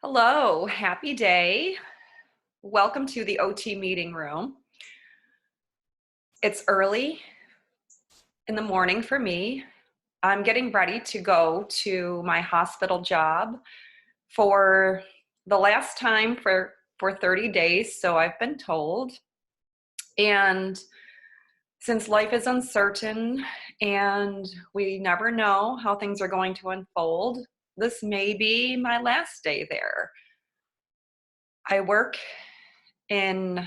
Hello, happy day. Welcome to the OT meeting room. It's early in the morning for me. I'm getting ready to go to my hospital job for the last time for 30 days, so I've been told. And since life is uncertain and we never know how things are going to unfold, this may be my last day there. I work in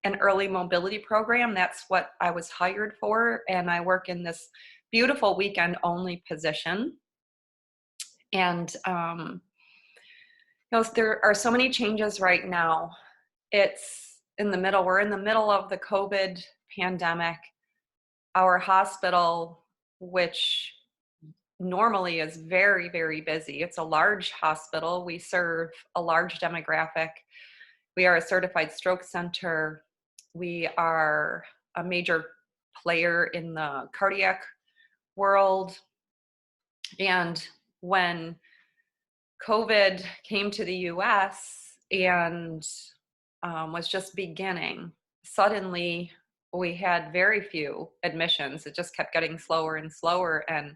an early mobility program. That's what I was hired for. And I work in this beautiful weekend only position. And, there are so many changes right now. We're in the middle of the COVID pandemic. Our hospital, which normally is very, very busy, it's a large hospital. We serve a large demographic. We are a certified stroke center. We are a major player in the cardiac world. And when COVID came to the US and was just beginning, suddenly we had very few admissions. It just kept getting slower and slower. And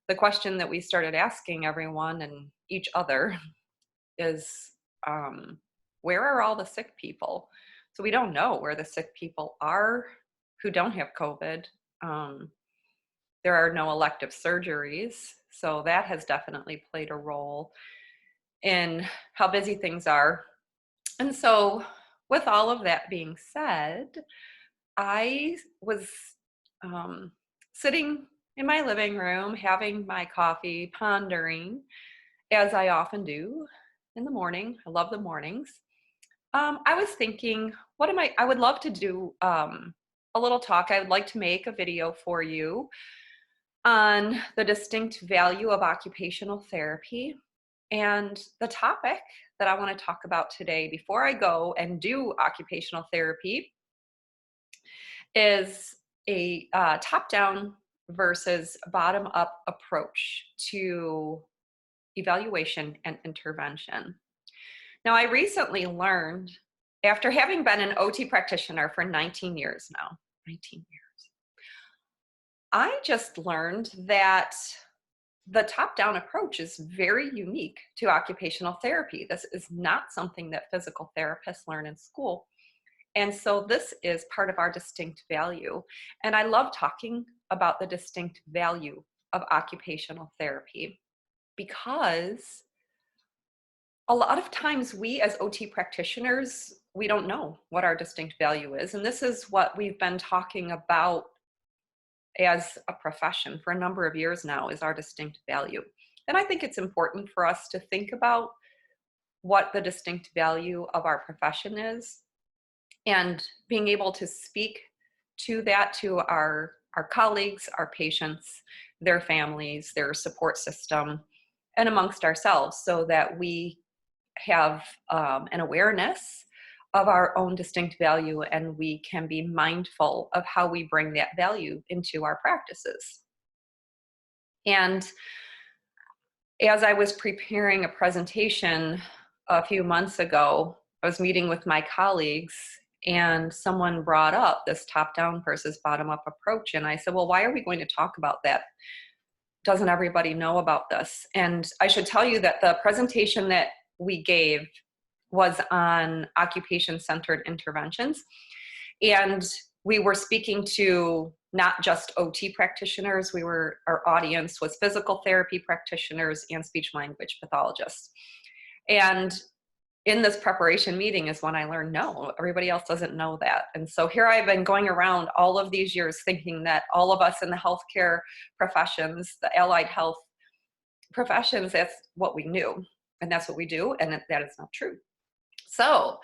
the question that we started asking everyone and each other is, where are all the sick people? So we don't know where the sick people are who don't have COVID. There are no elective surgeries, so that has definitely played a role in how busy things are. And so, with all of that being said, I was sitting in my living room having my coffee, pondering, as I often do in the morning. I love the mornings. I was thinking, I would love to do a little talk. I would like to make a video for you on the distinct value of occupational therapy. And the topic that I want to talk about today, before I go and do occupational therapy, is a top-down versus bottom-up approach to evaluation and intervention. Now, I recently learned, after having been an OT practitioner for 19 years now, 19 years, I just learned that the top-down approach is very unique to occupational therapy. This is not something that physical therapists learn in school. And so this is part of our distinct value. And I love talking about the distinct value of occupational therapy because a lot of times we as OT practitioners, we don't know what our distinct value is. And this is what we've been talking about as a profession for a number of years now, is our distinct value. And I think it's important for us to think about what the distinct value of our profession is and being able to speak to that to our colleagues, our patients, their families, their support system, and amongst ourselves, so that we have an awareness of our own distinct value and we can be mindful of how we bring that value into our practices. And as I was preparing a presentation a few months ago, I was meeting with my colleagues and someone brought up this top-down versus bottom-up approach. And I said, well, why are we going to talk about that? Doesn't everybody know about this? And I should tell you that the presentation that we gave was on occupation-centered interventions. And we were speaking to not just OT practitioners, our audience was physical therapy practitioners and speech language pathologists. And in this preparation meeting is when I learned, no, everybody else doesn't know that. And so here I've been going around all of these years thinking that all of us in the healthcare professions, the allied health professions, that's what we knew and that's what we do, and that is not true. So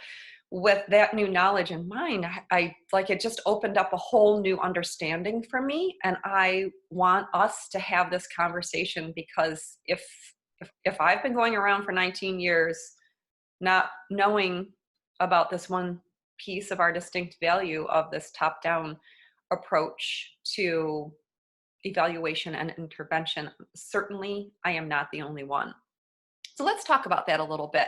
with that new knowledge in mind, I like, it just opened up a whole new understanding for me. And I want us to have this conversation because if I've been going around for 19 years, not knowing about this one piece of our distinct value of this top-down approach to evaluation and intervention, certainly I am not the only one. So let's talk about that a little bit.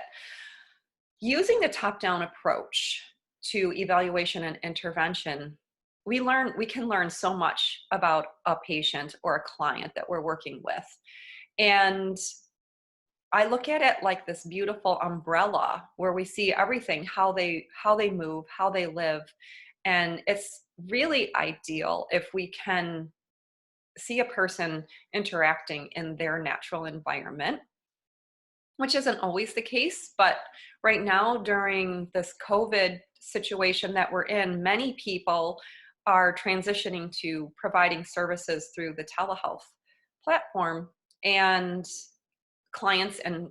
Using the top-down approach to evaluation and intervention, we can learn so much about a patient or a client that we're working with. And I look at it like this beautiful umbrella where we see everything, how they move, how they live. And it's really ideal if we can see a person interacting in their natural environment, which isn't always the case. But right now, during this COVID situation that we're in, many people are transitioning to providing services through the telehealth platform. And clients and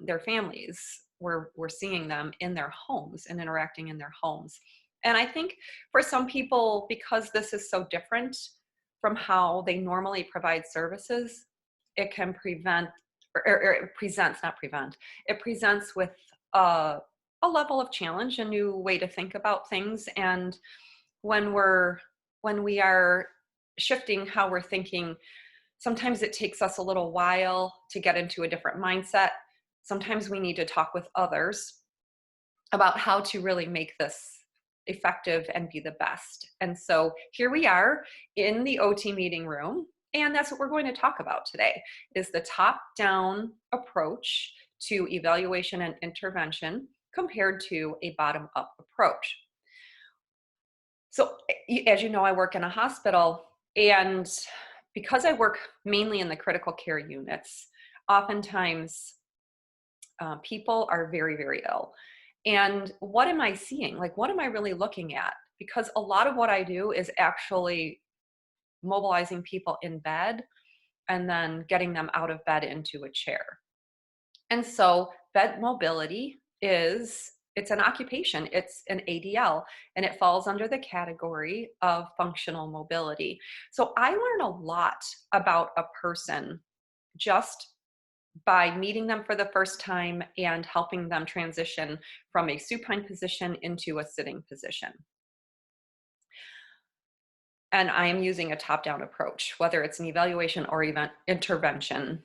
their families, we're seeing them in their homes and interacting in their homes. And I think for some people, because this is so different from how they normally provide services, it can prevent, or it presents, not prevent, it presents with a level of challenge, a new way to think about things. And when we are shifting how we're thinking, sometimes it takes us a little while to get into a different mindset. Sometimes we need to talk with others about how to really make this effective and be the best. And so here we are in the OT meeting room, and that's what we're going to talk about today, is the top-down approach to evaluation and intervention compared to a bottom-up approach. So as you know, I work in a hospital, and because I work mainly in the critical care units, oftentimes people are very, very ill. And what am I seeing? Like, what am I really looking at? Because a lot of what I do is actually mobilizing people in bed and then getting them out of bed into a chair. And so bed mobility it's an occupation, it's an ADL, and it falls under the category of functional mobility. So I learn a lot about a person just by meeting them for the first time and helping them transition from a supine position into a sitting position. And I am using a top-down approach, whether it's an evaluation or intervention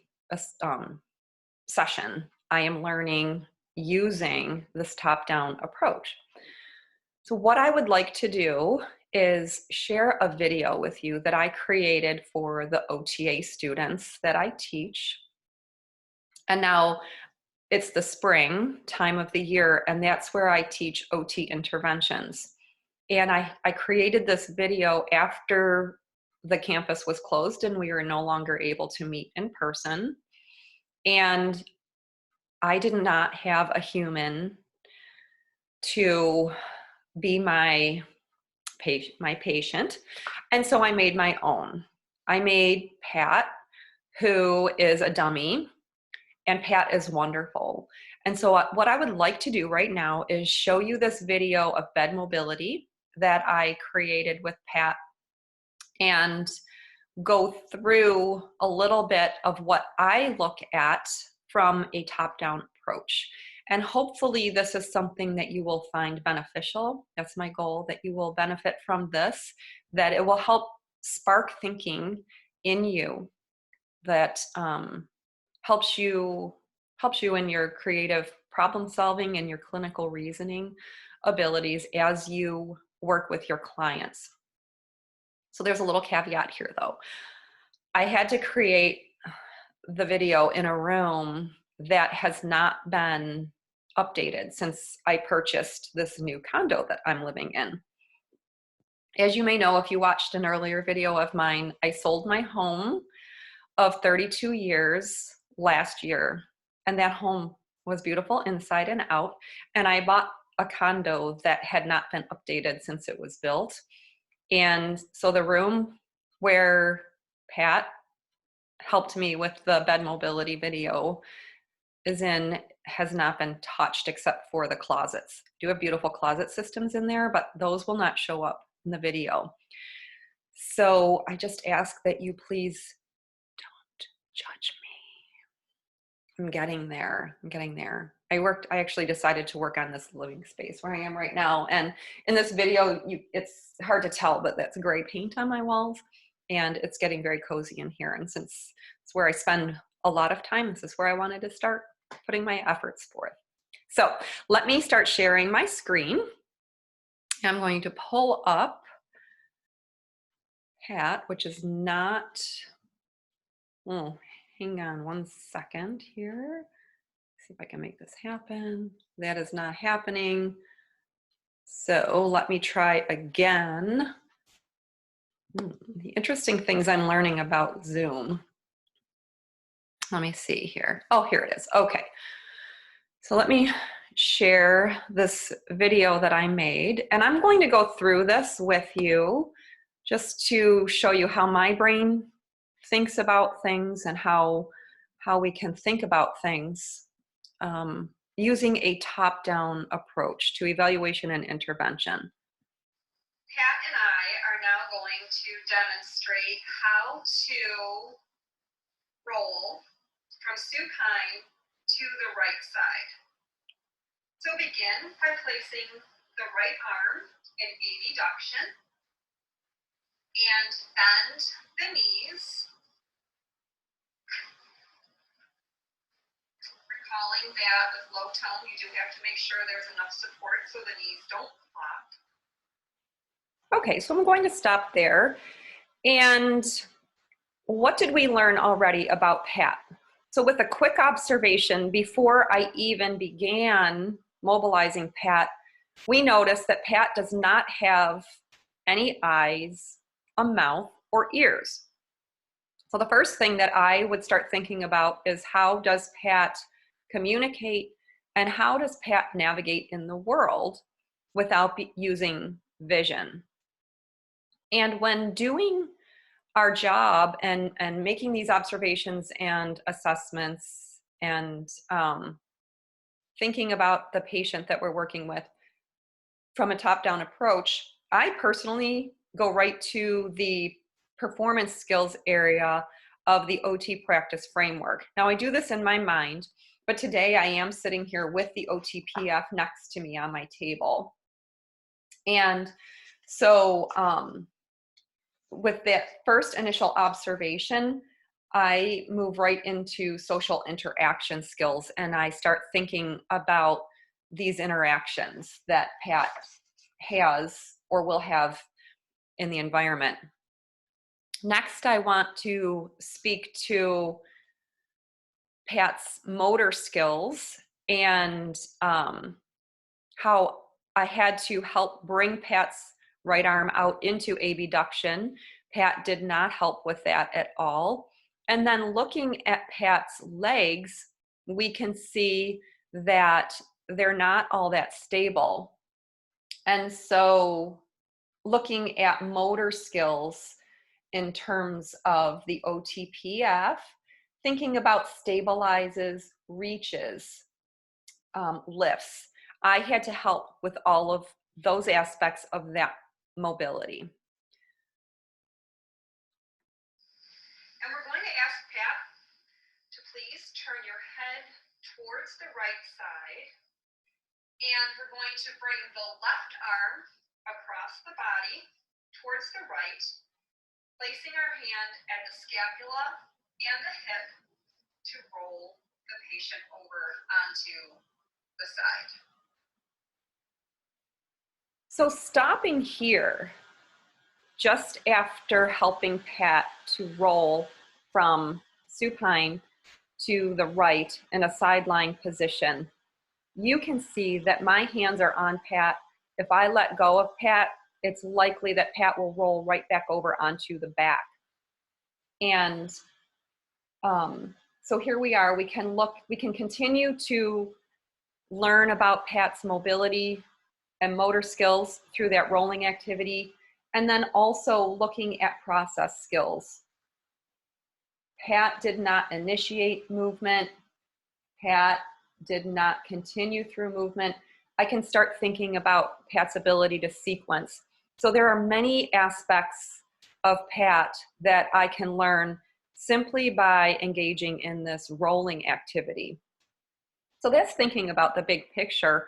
session. I am learning using this top-down approach. So what I would like to do is share a video with you that I created for the OTA students that I teach. And now it's the spring time of the year, and that's where I teach OT interventions. And I created this video after the campus was closed and we were no longer able to meet in person. And I did not have a human to be my patient. And so I made my own. I made Pat, who is a dummy, and Pat is wonderful. And so what I would like to do right now is show you this video of bed mobility that I created with Pat and go through a little bit of what I look at from a top-down approach. And hopefully this is something that you will find beneficial. That's my goal, that you will benefit from this, that it will help spark thinking in you, that helps you in your creative problem solving and your clinical reasoning abilities as you work with your clients. So there's a little caveat here though. I had to create the video in a room that has not been updated since I purchased this new condo that I'm living in. As you may know, if you watched an earlier video of mine, I sold my home of 32 years last year, and that home was beautiful inside and out. And I bought a condo that had not been updated since it was built. And so the room where Pat helped me with the bed mobility video has not been touched except for the closets. I do have beautiful closet systems in there, but those will not show up in the video. So I just ask that you please don't judge me. I'm getting there. I actually decided to work on this living space where I am right now. And in this video, it's hard to tell, but that's gray paint on my walls. And it's getting very cozy in here. And since it's where I spend a lot of time, this is where I wanted to start putting my efforts forth. So let me start sharing my screen. I'm going to pull up Pat, which is not, oh, hang on one second here. See if I can make this happen. That is not happening. So let me try again. The interesting things I'm learning about Zoom. Let me see here. Oh, here it is. Okay. So let me share this video that I made, and I'm going to go through this with you just to show you how my brain thinks about things and how we can think about things using a top-down approach to evaluation and intervention. Pat and I are now going to demonstrate how to roll from supine to the right side. So begin by placing the right arm in abduction and bend the knees, recalling that with low tone you do have to make sure there's enough support so the knees don't flop. Okay, so I'm going to stop there. And what did we learn already about Pat? So with a quick observation, before I even began mobilizing Pat, we noticed that Pat does not have any eyes, a mouth, or ears. So the first thing that I would start thinking about is, how does Pat communicate and how does Pat navigate in the world without using vision? And when doing our job and making these observations and assessments and thinking about the patient that we're working with from a top-down approach, I personally go right to the performance skills area of the OT practice framework. Now I do this in my mind, but today I am sitting here with the OTPF next to me on my table. And so with that first initial observation, I move right into social interaction skills and I start thinking about these interactions that Pat has or will have in the environment. Next, I want to speak to Pat's motor skills and how I had to help bring Pat's right arm out into abduction. Pat did not help with that at all. And then looking at Pat's legs, we can see that they're not all that stable. And so looking at motor skills in terms of the OTPF, thinking about stabilizes, reaches, lifts. I had to help with all of those aspects of that mobility. And we're going to ask Pat to please turn your head towards the right side. And we're going to bring the left arm across the body towards the right, placing our hand at the scapula and the hip to roll the patient over onto the side. So stopping here, just after helping Pat to roll from supine to the right in a sideline position, you can see that my hands are on Pat. If I let go of Pat, it's likely that Pat will roll right back over onto the back. And so here we are. We can continue to learn about Pat's mobility and motor skills through that rolling activity, and then also looking at process skills. Pat did not initiate movement. Pat did not continue through movement. I can start thinking about Pat's ability to sequence. So there are many aspects of Pat that I can learn simply by engaging in this rolling activity. So that's thinking about the big picture,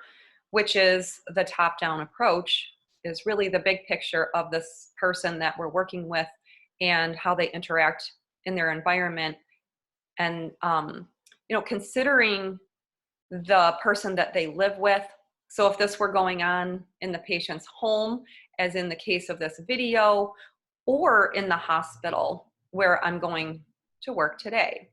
which is the top-down approach, is really the big picture of this person that we're working with and how they interact in their environment and considering the person that they live with. So if this were going on in the patient's home, as in the case of this video, or in the hospital where I'm going to work today.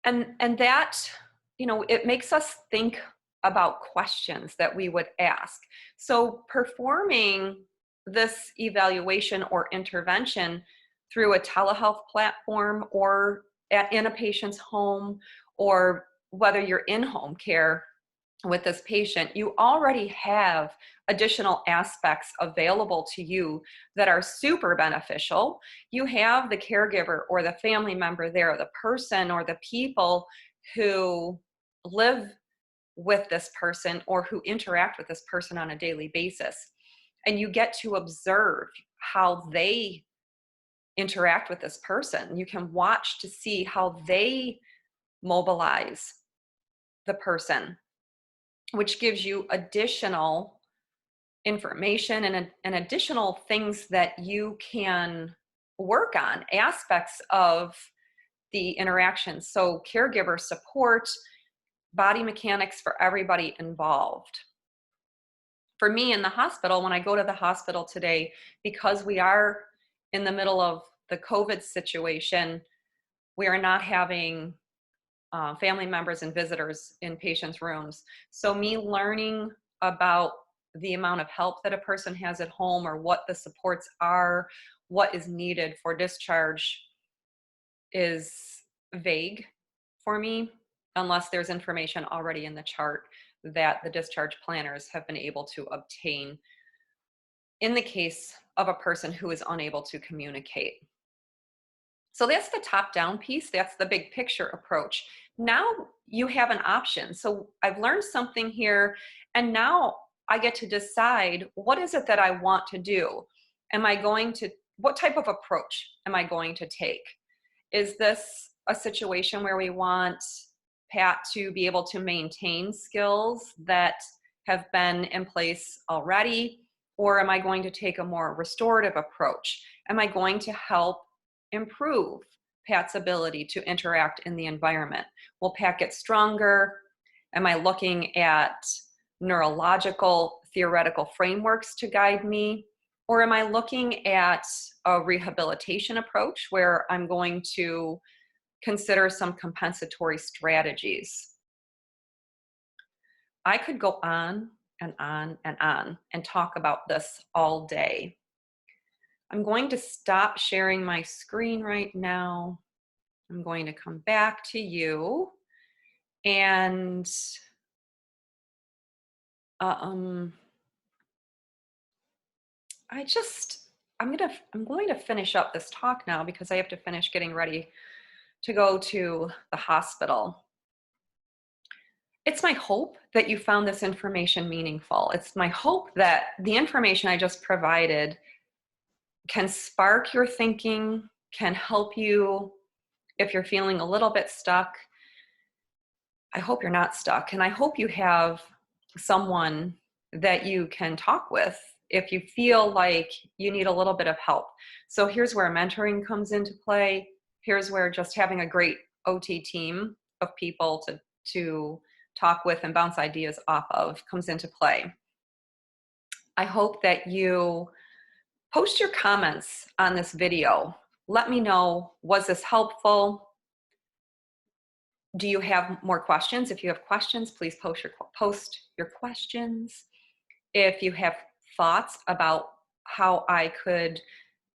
And that, it makes us think about questions that we would ask. So performing this evaluation or intervention through a telehealth platform or in a patient's home, or whether you're in home care with this patient, you already have additional aspects available to you that are super beneficial. You have the caregiver or the family member there, the person or the people who live with this person or who interact with this person on a daily basis. And you get to observe how they interact with this person. You can watch to see how they mobilize the person, which gives you additional information and additional things that you can work on, aspects of the interaction. So caregiver support, body mechanics for everybody involved. For me in the hospital, when I go to the hospital today, because we are in the middle of the COVID situation, we are not having family members and visitors in patients' rooms. So me learning about the amount of help that a person has at home, or what the supports are, what is needed for discharge, is vague for me, unless there's information already in the chart that the discharge planners have been able to obtain in the case of a person who is unable to communicate. So that's the top-down piece. That's the big picture approach. Now you have an option. So I've learned something here, and now I get to decide, what is it that I want to do? What type of approach am I going to take? Is this a situation where we want Pat to be able to maintain skills that have been in place already? Or am I going to take a more restorative approach? Am I going to help improve Pat's ability to interact in the environment? Will Pat get stronger? Am I looking at neurological theoretical frameworks to guide me? Or am I looking at a rehabilitation approach where I'm going to consider some compensatory strategies? I could go on and on and on and talk about this all day. I'm going to stop sharing my screen right now. I'm going to come back to you, and I'm going to finish up this talk now, because I have to finish getting ready to go to the hospital. It's my hope that you found this information meaningful. It's my hope that the information I just provided can spark your thinking, can help you if you're feeling a little bit stuck. I hope you're not stuck, and I hope you have someone that you can talk with if you feel like you need a little bit of help. So here's where mentoring comes into play. Here's where just having a great OT team of people to talk with and bounce ideas off of comes into play. I hope that you post your comments on this video. Let me know, was this helpful? Do you have more questions? If you have questions, please post your questions. If you have thoughts about how I could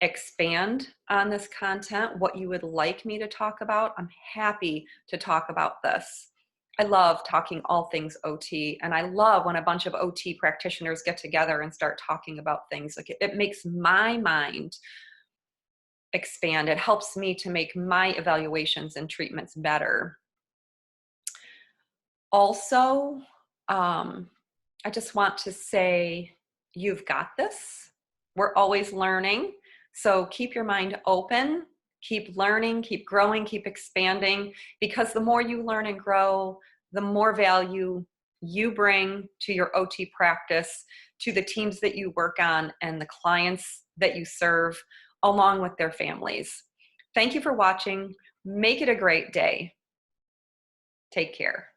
expand on this content, what you would like me to talk about, I'm happy to talk about this. I love talking all things OT, and I love when a bunch of OT practitioners get together and start talking about things. Like, it makes my mind expand. It helps me to make my evaluations and treatments better. Also, I just want to say, you've got this. We're always learning. So keep your mind open, keep learning, keep growing, keep expanding, because the more you learn and grow, the more value you bring to your OT practice, to the teams that you work on, and the clients that you serve, along with their families. Thank you for watching. Make it a great day. Take care.